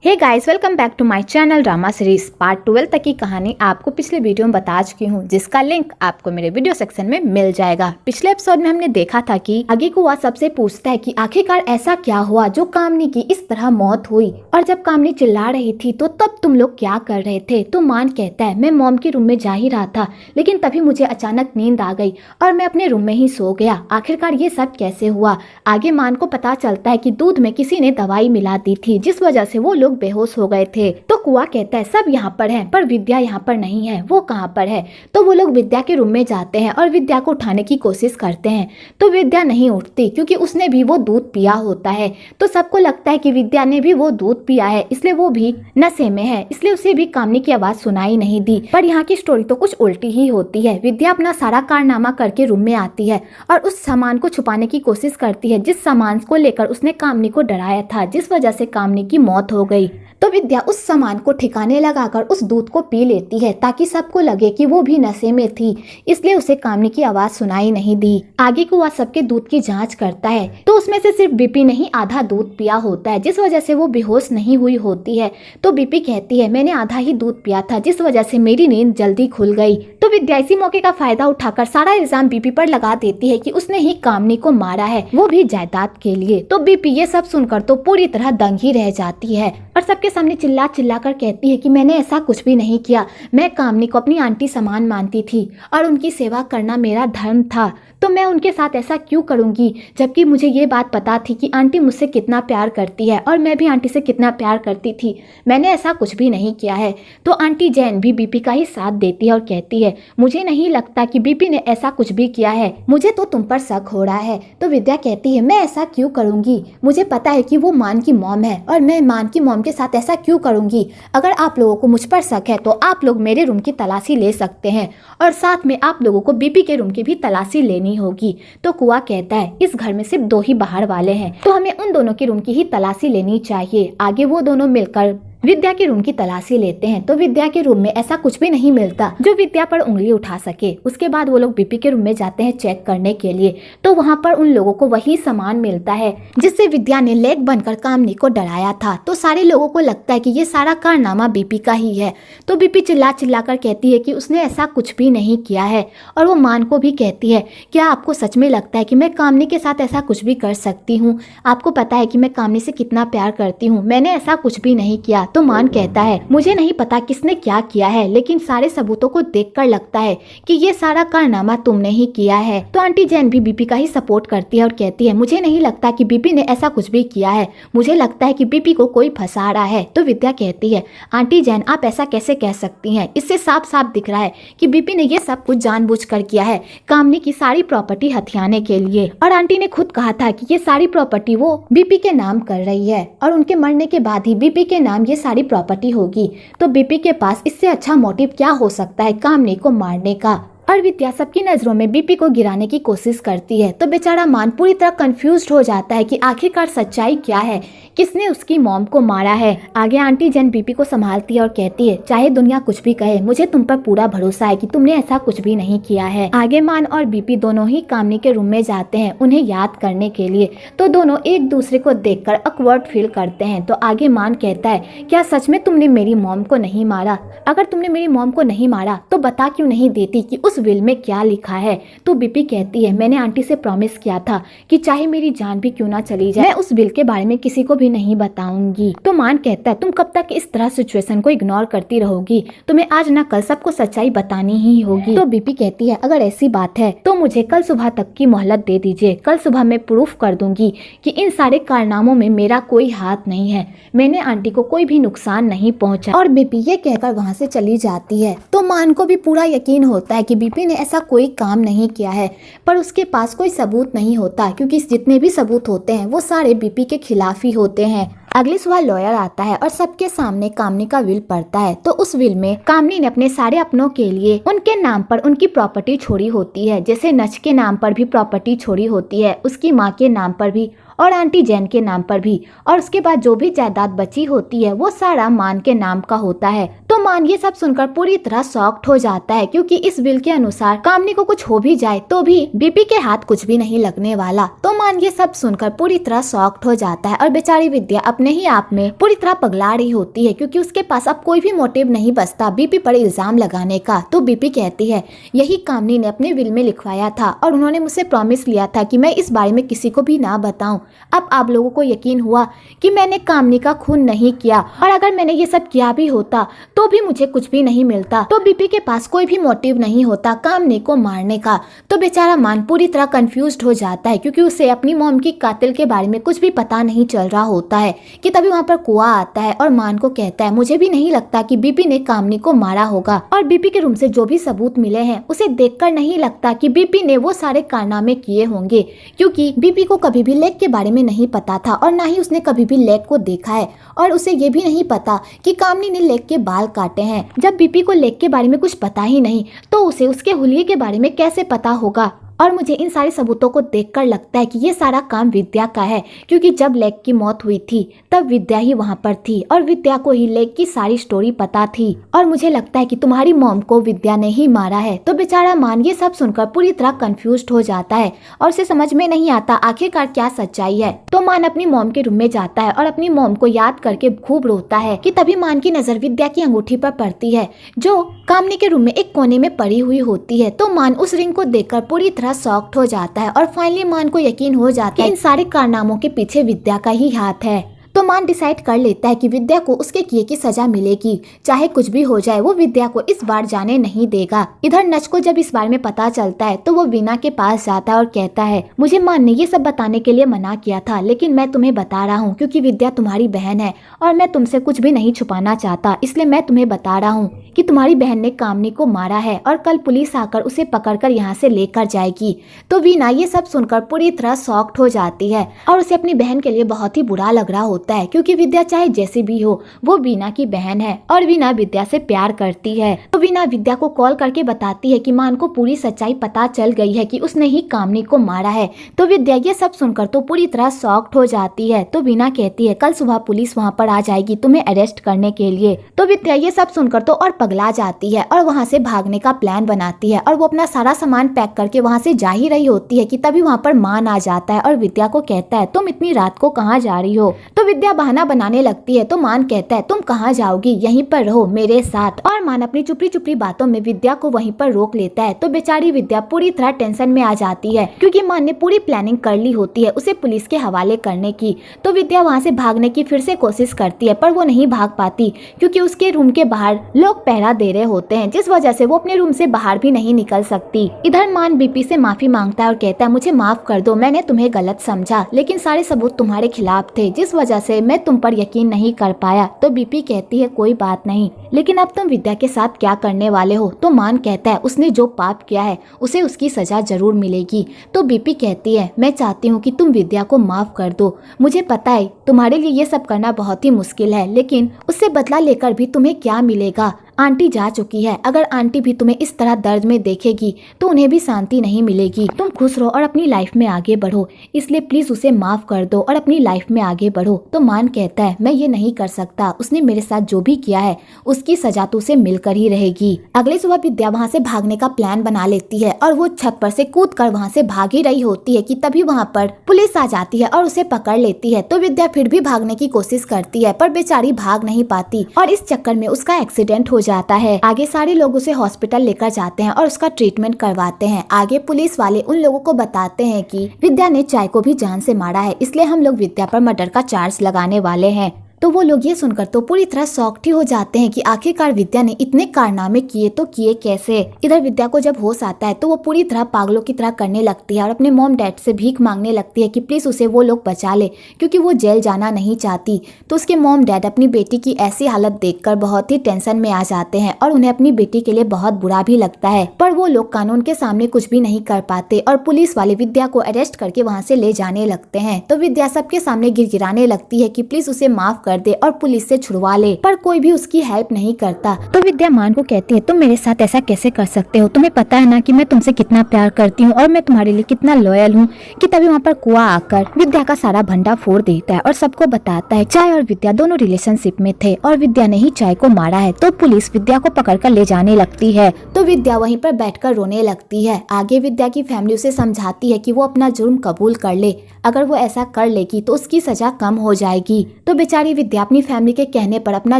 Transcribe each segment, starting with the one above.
Hey guys, welcome back to my channel drama series. Part 12 तक की कहानी आपको पिछले वीडियो में बता चुकी हूँ, जिसका लिंक आपको मेरे वीडियो सेक्शन में मिल जाएगा। पिछले एपिसोड में हमने देखा था कि आगे को वह सबसे पूछता है कि आखिरकार ऐसा क्या हुआ जो कामनी की इस तरह मौत हुई, और जब कामनी चिल्ला रही थी तो तब तुम लोग क्या कर रहे थे। तो मान कहता है मैं मॉम के रूम में जा ही रहा था, लेकिन तभी मुझे अचानक नींद आ गई और मैं अपने रूम में ही सो गया। आखिरकार ये सब कैसे हुआ। आगे मान को पता चलता है कि दूध में किसी ने दवाई मिला दी थी, जिस वजह से वो लोग बेहोश हो गए थे। तो कुआ कहता है सब यहाँ पर है, पर विद्या यहाँ पर नहीं है, वो कहाँ पर है। तो वो लोग विद्या के रूम में जाते हैं और विद्या को उठाने की कोशिश करते हैं, तो विद्या नहीं उठती क्योंकि उसने भी वो दूध पिया होता है। तो सबको लगता है कि विद्या ने भी वो दूध पिया है, इसलिए वो भी नशे में है, इसलिए उसे भी कामनी की आवाज सुनाई नहीं दी। पर यहाँ की स्टोरी तो कुछ उल्टी ही होती है। विद्या अपना सारा कारनामा करके रूम में आती है और उस सामान को छुपाने की कोशिश करती है, जिस सामान को लेकर उसने कामनी को डराया था, जिस वजह से कामनी की मौत हो गई। तो विद्या उस सामान को ठिकाने लगाकर उस दूध को पी लेती है ताकि सबको लगे कि वो भी नशे में थी, इसलिए उसे कामनी की आवाज सुनाई नहीं दी। आगे को वह सबके दूध की जांच करता है, तो उसमें से सिर्फ बीपी ने ही आधा दूध पिया होता है, जिस वजह से वो बेहोश नहीं हुई होती है। तो बीपी कहती है मैंने आधा ही दूध पिया था, जिस वजह से मेरी नींद जल्दी खुल गई। तो विद्या इसी मौके का फायदा उठाकर सारा इल्जाम बीपी पर लगा देती है कि उसने ही कामनी को मारा है, वो भी जायदाद के लिए। तो बीपी ये सब सुनकर तो पूरी तरह दंग ही रह जाती है और सबके सामने चिल्ला चिल्ला कर कहती है कि मैंने ऐसा कुछ भी नहीं किया। मैं कामनी को अपनी आंटी समान मानती थी और उनकी सेवा करना मेरा धर्म था, तो मैं उनके साथ ऐसा क्यों करूंगी, जबकि मुझे ये बात पता थी कि आंटी मुझसे कितना प्यार करती है और मैं भी आंटी से कितना प्यार करती थी। मैंने ऐसा कुछ भी नहीं किया है। तो आंटी जैन भी बीपी का ही साथ देती है और कहती है मुझे नहीं लगता कि बीपी ने ऐसा कुछ भी किया है, मुझे तो तुम पर शक हो रहा है। तो विद्या कहती है मैं ऐसा क्यों करूंगी, मुझे पता है कि वो मान की मॉम है और मैं मान की मॉम के साथ ऐसा क्यों करूंगी। अगर आप लोगों को मुझ पर शक है तो आप लोग मेरे रूम की तलाशी ले सकते हैं और साथ में आप लोगों को बीपी के रूम की भी तलाशी लेनी होगी। तो कुआ कहता है इस घर में सिर्फ 2 ही बाहर वाले हैं, तो हमें उन दोनों के रूम की ही तलाशी लेनी चाहिए। आगे वो दोनों मिलकर विद्या के रूम की तलाशी लेते हैं, तो विद्या के रूम में ऐसा कुछ भी नहीं मिलता जो विद्या पर उंगली उठा सके। उसके बाद वो लोग बीपी के रूम में जाते हैं चेक करने के लिए, तो वहाँ पर उन लोगों को वही सामान मिलता है जिससे विद्या ने लेग बनकर कामनी को डराया था। तो सारे लोगों को लगता है कि ये सारा कारनामा बीपी का ही है। तो बीपी चिल्ला चिल्ला कर कहती है कि उसने ऐसा कुछ भी नहीं किया है, और वो मान को भी कहती है क्या आपको सच में लगता है कि मैं कामनी के साथ ऐसा कुछ भी कर सकती हूँ। आपको पता है कि मैं कामनी से कितना प्यार करती हूँ, मैंने ऐसा कुछ भी नहीं किया। तो मान कहता है मुझे नहीं पता किसने क्या किया है, लेकिन सारे सबूतों को देखकर लगता है कि ये सारा कारनामा तुमने ही किया है। तो आंटी जैन भी बीपी का ही सपोर्ट करती है और कहती है मुझे नहीं लगता कि बीपी ने ऐसा कुछ भी किया है, मुझे लगता है कि बीपी को कोई फंसा रहा है। तो विद्या कहती है आंटी जैन आप ऐसा कैसे कह सकती हैं, इससे साफ साफ दिख रहा है कि बीपी ने ये सब कुछ जानबूझकर किया है, कामनी की सारी प्रॉपर्टी हथियाने के लिए। और आंटी ने खुद कहा था कि ये सारी प्रॉपर्टी वो बीपी के नाम कर रही है और उनके मरने के बाद ही बीपी के नाम ये सारी प्रॉपर्टी होगी। तो बीपी के पास इससे अच्छा मोटिव क्या हो सकता है कामनी को मारने का। और विद्या सबकी नजरों में बीपी को गिराने की कोशिश करती है, तो बेचारा मान पूरी तरह कंफ्यूज्ड हो जाता है कि आखिरकार सच्चाई क्या है, किसने उसकी मॉम को मारा है। आगे आंटी जैन बीपी को संभालती है और कहती है चाहे दुनिया कुछ भी कहे, मुझे तुम पर पूरा भरोसा है कि तुमने ऐसा कुछ भी नहीं किया है। आगे मान और बीपी दोनों ही कामनी के रूम में जाते हैं उन्हें याद करने के लिए, तो दोनों एक दूसरे को देखकर अकवर्ड फील करते हैं। तो आगे मान कहता है क्या सच में तुमने मेरी मॉम को नहीं मारा, अगर तुमने मेरी मॉम को नहीं मारा तो बता क्यों नहीं देती कि उस विल में क्या लिखा है। तो बीपी कहती है मैंने आंटी से प्रॉमिस किया था कि चाहे मेरी जान भी क्यों ना चली जाए, मैं उस विल के बारे में किसी को भी नहीं बताऊंगी। तो मान कहता है तुम कब तक इस तरह सिचुएशन को इग्नोर करती रहोगी, तुम्हें आज ना कल सबको सच्चाई बतानी ही होगी। तो बीपी कहती है अगर ऐसी बात है तो मुझे कल सुबह तक की मोहलत दे दीजिए, कल सुबह मैं प्रूफ कर दूंगी कि इन सारे कारनामों में मेरा कोई हाथ नहीं है, मैंने आंटी को कोई भी नुकसान नहीं पहुंचा। और बीपी ये कहकर वहाँ से चली जाती है। तो मान को भी पूरा यकीन होता है कि बीपी ने ऐसा कोई काम नहीं किया है, पर उसके पास कोई सबूत नहीं होता क्योंकि जितने भी सबूत होते हैं वो सारे बीपी के खिलाफ ही होते हैं। अगली सुबह लॉयर आता है और सबके सामने कामनी का विल पढ़ता है, तो उस विल में कामनी ने अपने सारे अपनों के लिए उनके नाम पर उनकी प्रॉपर्टी छोड़ी होती है, जैसे नच के नाम पर भी प्रॉपर्टी छोड़ी होती है, उसकी माँ के नाम पर भी और आंटी जैन के नाम पर भी, और उसके बाद जो भी जायदाद बची होती है वो सारा मान के नाम का होता है। तो मान ये सब सुनकर पूरी तरह शॉक्ड हो जाता है, क्योंकि इस बिल के अनुसार कामनी को कुछ हो भी जाए तो भी बीपी के हाथ कुछ भी नहीं लगने वाला। तो मान ये सब सुनकर पूरी तरह शॉक्ड हो जाता है और बेचारी विद्या अपने ही आप में पूरी तरह पगला रही होती है, क्योंकि उसके पास अब कोई भी मोटिव नहीं बचता बीपी पर इल्जाम लगाने का। तो बीपी कहती है यही कामनी ने अपने विल में लिखवाया था और उन्होंने मुझसे प्रॉमिस लिया था कि मैं इस बारे में किसी को भी ना बताऊं। अब आप लोगों को यकीन हुआ कि मैंने कामनी का खून नहीं किया, और अगर मैंने ये सब किया भी होता तो भी मुझे कुछ भी नहीं मिलता। तो बीपी के पास कोई भी मोटिव नहीं होता कामनी को मारने का। तो बेचारा मान पूरी तरह कंफ्यूज्ड हो जाता है, क्योंकि उसे अपनी मॉम की कातिल के बारे में कुछ भी पता नहीं चल रहा होता है कि तभी वहाँ पर कुआ आता है और मान को कहता है मुझे भी नहीं लगता कि बीपी ने कामनी को मारा होगा। और बीपी के रूम से जो भी सबूत मिले हैं उसे देखकर नहीं लगता कि बीपी ने वो सारे कारनामे किए होंगे, क्योंकि बीपी को कभी भी लेक के बारे में नहीं पता था और ना ही उसने कभी भी लेक को देखा है, और उसे ये भी नहीं पता कि कामनी ने लेक के बाल काटे हैं। जब बीपी को लेक के बारे में कुछ पता ही नहीं तो उसे उसके हुलिये के बारे में कैसे पता होगा। और मुझे इन सारे सबूतों को देखकर लगता है कि ये सारा काम विद्या का है, क्योंकि जब लेक की मौत हुई थी तब विद्या ही वहाँ पर थी और विद्या को ही लेक की सारी स्टोरी पता थी। और मुझे लगता है कि तुम्हारी मॉम को विद्या ने ही मारा है। तो बेचारा मान ये सब सुनकर पूरी तरह कंफ्यूज्ड हो जाता है और उसे समझ में नहीं आता आखिरकार क्या सच्चाई है। तो मान अपनी मॉम के रूम में जाता है और अपनी मॉम को याद करके खूब रोता है कि तभी मान की नजर विद्या की अंगूठी पर पड़ती है, जो कामनी के रूम में एक कोने में पड़ी हुई होती है। तो मान उस रिंग को देखकर पूरी तरह शॉक्ड हो जाता है और फाइनली मान को यकीन हो जाता है इन सारे कारनामों के पीछे विद्या का ही हाथ है। तो मान डिसाइड कर लेता है कि विद्या को उसके किए की सजा मिलेगी, चाहे कुछ भी हो जाए वो विद्या को इस बार जाने नहीं देगा। इधर नच को जब इस बारे में पता चलता है तो वो वीना के पास जाता है और कहता है मुझे मान ने ये सब बताने के लिए मना किया था, लेकिन मैं तुम्हें बता रहा हूँ क्योंकि विद्या तुम्हारी बहन है और मैं तुमसे कुछ भी नहीं छुपाना चाहता, इसलिए मैं तुम्हें बता रहा हूँ कि तुम्हारी बहन ने कामनी को मारा है और कल पुलिस आकर उसे पकड़कर यहाँ से लेकर जाएगी। तो वीना ये सब सुनकर पूरी तरह शॉक्ड हो जाती है और उसे अपनी बहन के लिए बहुत ही बुरा लग रहा होता है, क्योंकि विद्या चाहे जैसी भी हो वो वीना की बहन है और वीना विद्या से प्यार करती है। तो वीना विद्या को कॉल करके बताती है कि मान को पूरी सच्चाई पता चल गई है कि उसने ही कामनी को मारा है। तो विद्या ये सब सुनकर तो पूरी तरह शॉक्ड हो जाती है। तो वीना कहती है कल सुबह पुलिस वहाँ पर आ जाएगी तुम्हें अरेस्ट करने के लिए। तो विद्या ये सब सुनकर तो और पगला जाती है और वहाँ से भागने का प्लान बनाती है और वो अपना सारा सामान पैक करके वहाँ से जा ही रही होती है कि तभी वहाँ पर मान आ जाता है और विद्या को कहता है तुम इतनी रात को कहाँ जा रही हो। तो विद्या बहाना बनाने लगती है। तो मान कहता है तुम कहाँ जाओगी, यहीं पर रहो मेरे साथ। और मान अपनी चुपड़ी चुपड़ी बातों में विद्या को वहीं पर रोक लेता है। तो बेचारी विद्या पूरी तरह टेंशन में आ जाती है, क्योंकि मान ने पूरी प्लानिंग कर ली होती है उसे पुलिस के हवाले करने की। तो विद्या वहाँ से भागने की फिर से कोशिश करती है पर वो नहीं भाग पाती, क्योंकि उसके रूम के बाहर लोग पहरा दे रहे होते हैं, जिस वजह से वो अपने रूम से बाहर भी नहीं निकल सकती। इधर मान बीपी से माफी मांगता है और कहता है मुझे माफ कर दो, मैंने तुम्हें गलत समझा, लेकिन सारे सबूत तुम्हारे खिलाफ थे जिस वजह से मैं तुम पर यकीन नहीं कर पाया। तो बीपी कहती है कोई बात नहीं, लेकिन अब तुम विद्या के साथ क्या करने वाले हो। तो मान कहता है उसने जो पाप किया है उसे उसकी सजा जरूर मिलेगी। तो बीपी कहती है मैं चाहती हूँ कि तुम विद्या को माफ कर दो, मुझे पता है तुम्हारे लिए ये सब करना बहुत ही मुश्किल है, लेकिन उससे बदला लेकर भी तुम्हें क्या मिलेगा। आंटी जा चुकी है, अगर आंटी भी तुम्हें इस तरह दर्द में देखेगी तो उन्हें भी शांति नहीं मिलेगी। तुम खुश रहो और अपनी लाइफ में आगे बढ़ो, इसलिए प्लीज उसे माफ कर दो और अपनी लाइफ में आगे बढ़ो। तो मान कहता है मैं ये नहीं कर सकता, उसने मेरे साथ जो भी किया है उसकी सजा तो उसे मिलकर ही रहेगी। अगले सुबह विद्या वहाँ से भागने का प्लान बना लेती है और वो छत पर से कूद कर वहाँ से भाग ही रही होती है कि तभी वहाँ पर पुलिस आ जाती है और उसे पकड़ लेती है। तो विद्या फिर भी भागने की कोशिश करती है पर बेचारी भाग नहीं पाती और इस चक्कर में उसका एक्सीडेंट हो जाता है। आगे सारे लोग उसे हॉस्पिटल लेकर जाते हैं और उसका ट्रीटमेंट करवाते हैं। आगे पुलिस वाले उन लोगों को बताते हैं कि विद्या ने चाय को भी जान से मारा है, इसलिए हम लोग विद्या पर मर्डर का चार्ज लगाने वाले हैं। तो वो लोग ये सुनकर तो पूरी तरह शॉक्ड ही हो जाते हैं कि आखिरकार विद्या ने इतने कारनामे किए तो किए कैसे। इधर विद्या को जब होश आता है तो वो पूरी तरह पागलों की तरह करने लगती है और अपने मॉम डैड से भीख मांगने लगती है कि प्लीज उसे वो लोग बचा ले, क्योंकि वो जेल जाना नहीं चाहती। तो उसके मॉम डैड अपनी बेटी की ऐसी हालत देखकर बहुत ही टेंशन में आ जाते हैं और उन्हें अपनी बेटी के लिए बहुत बुरा भी लगता है, पर वो लोग कानून के सामने कुछ भी नहीं कर पाते और पुलिस वाले विद्या को अरेस्ट करके वहाँ से ले जाने लगते हैं। तो विद्या सबके सामने गिड़गिड़ाने लगती है कि प्लीज उसे माफ कर कर दे और पुलिस से छुड़वा ले, पर कोई भी उसकी हेल्प नहीं करता। तो विद्या मान को कहती है तुम मेरे साथ ऐसा कैसे कर सकते हो, तुम्हें पता है ना कि मैं तुमसे कितना प्यार करती हूँ और मैं तुम्हारे लिए कितना लॉयल हूँ। कि तभी वहाँ पर कुआ आकर विद्या का सारा भंडा फोड़ देता है और सबको बताता है चाय और विद्या दोनों रिलेशनशिप में थे और विद्या ने ही चाय को मारा है। तो पुलिस विद्या को पकड़कर ले जाने लगती है। तो विद्या वहीं पर बैठकर रोने लगती है। आगे विद्या की फैमिली उसे समझाती है कि वो अपना जुर्म कबूल कर ले, अगर वो ऐसा कर लेगी तो उसकी सजा कम हो जाएगी। तो बेचारी विद्या अपनी फैमिली के कहने पर अपना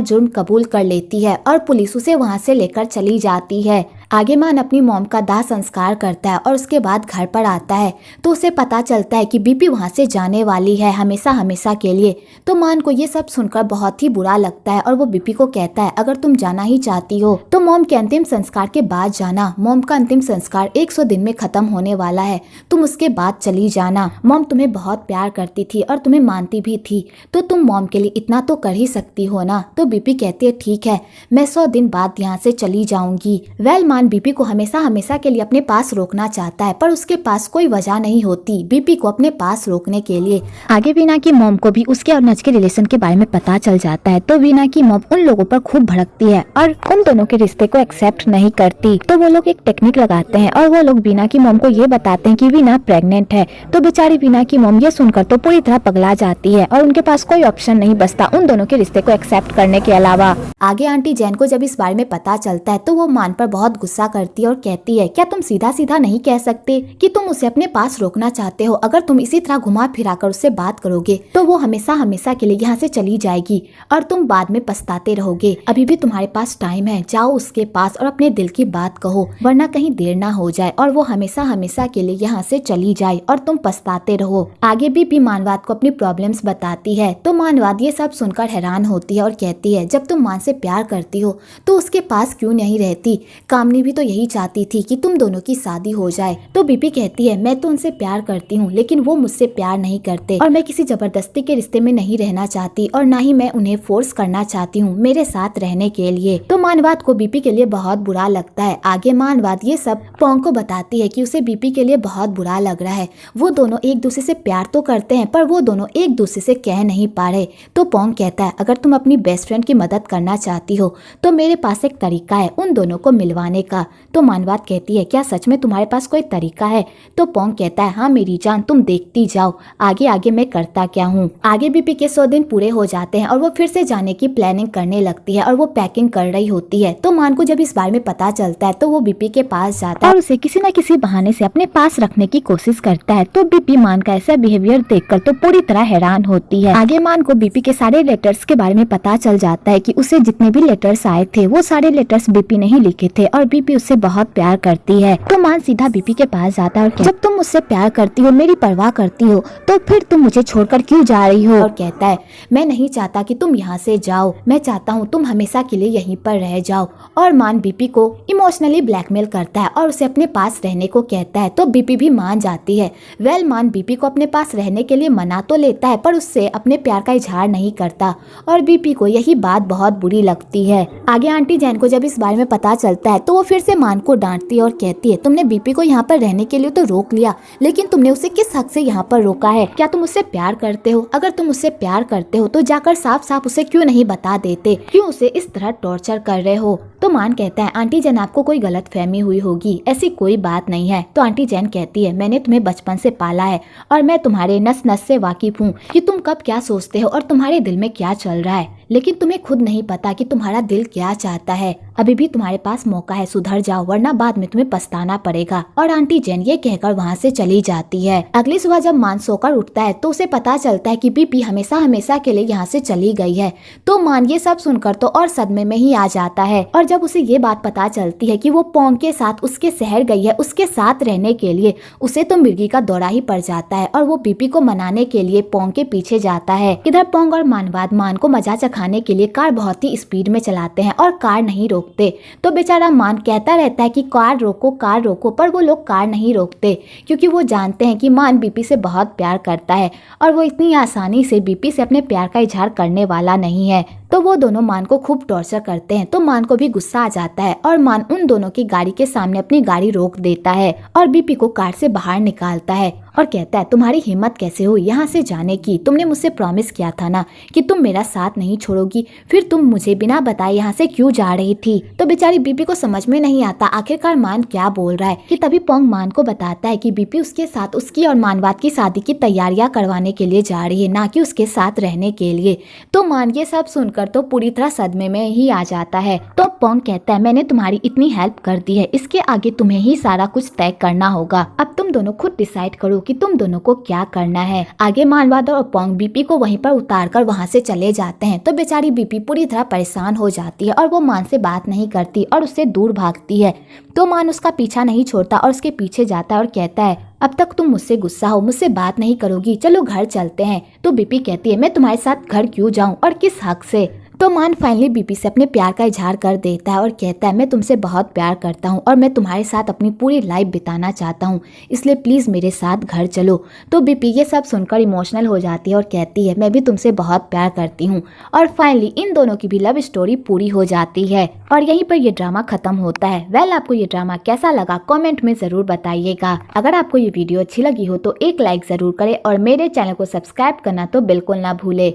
जुर्म कबूल कर लेती है और पुलिस उसे वहाँ से लेकर चली जाती है। आगे मान अपनी मॉम का दाह संस्कार करता है और उसके बाद घर पर आता है तो उसे पता चलता है कि बीपी वहाँ से जाने वाली है हमेशा हमेशा के लिए। तो मान को ये सब सुनकर बहुत ही बुरा लगता है और वो बीपी को कहता है अगर तुम जाना ही चाहती हो तो मॉम के अंतिम संस्कार के बाद जाना। मॉम का अंतिम संस्कार 100 दिन में खत्म होने वाला है, तुम उसके बाद चली जाना। मॉम तुम्हें बहुत प्यार करती थी और तुम्हें मानती भी थी, तो तुम मॉम के लिए इतना तो कर ही सकती हो ना। तो बीपी कहती है ठीक है, मैं 100 दिन बाद यहाँ से चली जाऊंगी। वेल मान बीपी को हमेशा हमेशा के लिए अपने पास रोकना चाहता है, पर उसके पास कोई वजह नहीं होती बीपी को अपने पास रोकने के लिए। आगे वीना की मॉम को भी उसके और नज के रिलेशन के बारे में पता चल जाता है, तो वीना की मॉम उन लोगों पर खूब भड़कती है और उन दोनों के रिश्ते को एक्सेप्ट नहीं करती। तो वो लोग एक टेक्निक लगाते हैं और वो लोग वीना की मॉम को ये बताते हैं कि वीना प्रेग्नेंट है। तो बेचारी वीना की मॉम ये सुनकर तो पूरी तरह पगला जाती है और उनके पास कोई ऑप्शन नहीं बचता उन दोनों के रिश्ते को एक्सेप्ट करने के अलावा। आगे आंटी जैन को जब इस बारे में पता चलता है तो वो मान पर बहुत गुस्सा करती है और कहती है क्या तुम सीधा सीधा नहीं कह सकते कि तुम उसे अपने पास रोकना चाहते हो। अगर तुम इसी तरह घुमा फिरा कर उससे बात करोगे तो वो हमेशा हमेशा के लिए यहाँ से चली जाएगी और तुम बाद में पछताते रहोगे। अभी भी तुम्हारे पास टाइम है, जाओ उसके पास और अपने दिल की बात कहो, वरना कहीं देर ना हो जाए और वो हमेशा हमेशा के लिए यहाँ से चली जाए और तुम पछताते रहो। आगे भी मानवाद को अपनी प्रॉब्लम्स बताती है। तो मानवाद ये सब सुनकर हैरान होती है और कहती है जब तुम मान से प्यार करती हो तो उसके पास क्यों नहीं रहती। कामनी भी तो यही चाहती थी कि तुम दोनों की शादी हो जाए। तो बीपी कहती है मैं तो उनसे प्यार करती हूँ लेकिन वो मुझसे प्यार नहीं करते और मैं किसी जबरदस्ती के रिश्ते में नहीं रहना चाहती और ना ही मैं उन्हें फोर्स करना चाहती हूँ मेरे साथ रहने के लिए। तो मानवाद को बीपी के लिए बहुत बुरा लगता है। आगे मानवाद ये सब पोंग को बताती है कि उसे बीपी के लिए बहुत बुरा लग रहा है। वो दोनों एक दूसरे से प्यार तो करते हैं पर वो दोनों एक दूसरे से कह नहीं पा रहे। तो पोंग कहता है अगर तुम अपनी बेस्ट फ्रेंड की मदद करना चाहती हो तो मेरे पास एक तरीका है उन दोनों को मिलवाने का। तो मानवाद कहती है क्या सच में तुम्हारे पास कोई तरीका है। तो पोंग कहता है हाँ मेरी जान, तुम देखती जाओ आगे आगे मैं करता क्या हूँ। आगे बीपी के 100 दिन पूरे हो जाते हैं और वो फिर से जाने की प्लानिंग करने लगती है और वो पैकिंग कर रही होती है। तो मान को जब इस बारे में पता चलता है तो वो बीपी के पास जाता है और उसे किसी न किसी बहाने से अपने पास रखने की कोशिश करता है। तो बीपी मान का ऐसा बिहेवियर देखकर तो पूरी तरह हैरान होती है। आगे मान को बीपी के सारे लेटर्स के बारे में पता चल जाता है कि उसे जितने भी लेटर्स आए थे वो सारे लेटर्स बीपी ने ही लिखे थे और बीपी उससे बहुत प्यार करती है। तो मान सीधा बीपी के पास जाता है और जब तुम मुझसे प्यार करती हो, मेरी परवाह करती हो, तो फिर तुम मुझे छोड़कर क्यों जा रही हो। और कहता है मैं नहीं चाहता कि तुम यहाँ से जाओ, मैं चाहता हूँ तुम हमेशा के लिए यहीं पर रह जाओ। और मान बीपी को इमोशनली ब्लैकमेल करता है और उसे अपने पास रहने को कहता है। तो बीपी भी मान जाती है। वेल मान बीपी को अपने पास रहने के लिए मना तो लेता है पर उससे अपने प्यार का इजहार नहीं करता और बीपी को यही बात बहुत बुरी लगती है। आगे आंटी जैन को जब इस बारे में पता चलता है तो वो फिर से मान को डांटती है और कहती है तुमने बीपी को यहाँ पर रहने के लिए तो रोक लिया, लेकिन तुमने उसे किस हक से यहाँ पर रोका है। क्या तुम उससे प्यार करते हो? अगर तुम उससे प्यार करते हो तो जाकर साफ साफ उसे क्यों नहीं बता देते, क्यों उसे इस तरह टॉर्चर कर रहे हो। तो मान कहता है आंटी जैन आपको कोई गलत फहमी हुई होगी, ऐसी कोई बात नहीं है। तो आंटी जैन कहती है मैंने तुम्हें बचपन से पाला है और मैं तुम्हारे नस नस से वाकिफ हूँ कि तुम कब क्या सोचते हो और तुम्हारे दिल में क्या चल रहा है, लेकिन तुम्हें खुद नहीं पता कि तुम्हारा दिल क्या चाहता है। अभी भी तुम्हारे पास मौका है, सुधर जाओ वरना बाद में तुम्हें पछताना पड़ेगा। और आंटी जैन ये कहकर वहाँ से चली जाती है। अगली सुबह जब मान सोकर उठता है तो उसे पता चलता है कि बीपी हमेशा हमेशा के लिए यहाँ से चली गई है। तो मान ये सब सुनकर तो और सदमे में ही आ जाता है और जब उसे ये बात पता चलती है कि वो पोंग के साथ उसके शहर गई है उसके साथ रहने के लिए, उसे तो मिर्गी का दौरा ही पड़ जाता है और वो बीपी को मनाने के लिए पोंग के पीछे जाता है। इधर पोंग और मानवाद मान को मजा चखाने के लिए कार बहुत ही स्पीड में चलाते हैं और कार नहीं रोकते। तो बेचारा मान कहता रहता है कि कार रोको, पर वो लोग कार नहीं रोकते क्योंकि वो जानते हैं कि मान बीपी से बहुत प्यार करता है और वो इतनी आसानी से बीपी से अपने प्यार का इजहार करने वाला नहीं है। तो तो वो दोनों मान को खूब टॉर्चर करते हैं। तो मान को भी गुस्सा आ जाता है और मान उन दोनों की गाड़ी के सामने अपनी गाड़ी रोक देता है और बीपी को कार से बाहर निकालता है और कहता है तुम्हारी हिम्मत कैसे हुई यहाँ से जाने की, तुमने मुझसे प्रॉमिस किया था ना कि तुम मेरा साथ नहीं छोड़ोगी, फिर तुम मुझे बिना बताए यहाँ से क्यों जा रही थी। तो बेचारी बीपी को समझ में नहीं आता आखिरकार मान क्या बोल रहा है कि तभी पोंग मान को बताता है कि बीपी उसके साथ उसकी और मानवाद की शादी की तैयारियां करवाने के लिए जा रही है, ना कि उसके साथ रहने के लिए। तो मान ये सब सुनकर तो पूरी तरह सदमे में ही आ जाता है। तो पोंग कहता है मैंने तुम्हारी इतनी हेल्प कर दी है, इसके आगे तुम्हें ही सारा कुछ तय करना होगा, अब तुम दोनों खुद डिसाइड करो कि तुम दोनों को क्या करना है। आगे मानवाद और पोंग बीपी को वहीं पर उतार कर वहाँ से चले जाते हैं। तो बेचारी बीपी पूरी तरह परेशान हो जाती है और वो मान से बात नहीं करती और उससे दूर भागती है। तो मान उसका पीछा नहीं छोड़ता और उसके पीछे जाता है और कहता है अब तक तुम मुझसे गुस्सा हो, मुझसे बात नहीं करोगी, चलो घर चलते हैं। तो बीपी कहती है मैं तुम्हारे साथ घर क्यों जाऊं और किस हक से। तो मान फाइनली बीपी से अपने प्यार का इजहार कर देता है और कहता है मैं तुमसे बहुत प्यार करता हूँ और मैं तुम्हारे साथ अपनी पूरी लाइफ बिताना चाहता हूँ, इसलिए प्लीज मेरे साथ घर चलो। तो बीपी ये सब सुनकर इमोशनल हो जाती है और कहती है मैं भी तुमसे बहुत प्यार करती हूँ। और फाइनली इन दोनों की भी लव स्टोरी पूरी हो जाती है और यहीं पर ये ड्रामा खत्म होता है। वेल आपको ये ड्रामा कैसा लगा कमेंट में जरूर बताइएगा। अगर आपको ये वीडियो अच्छी लगी हो तो एक लाइक जरूर करें और मेरे चैनल को सब्सक्राइब करना तो बिल्कुल ना भूले।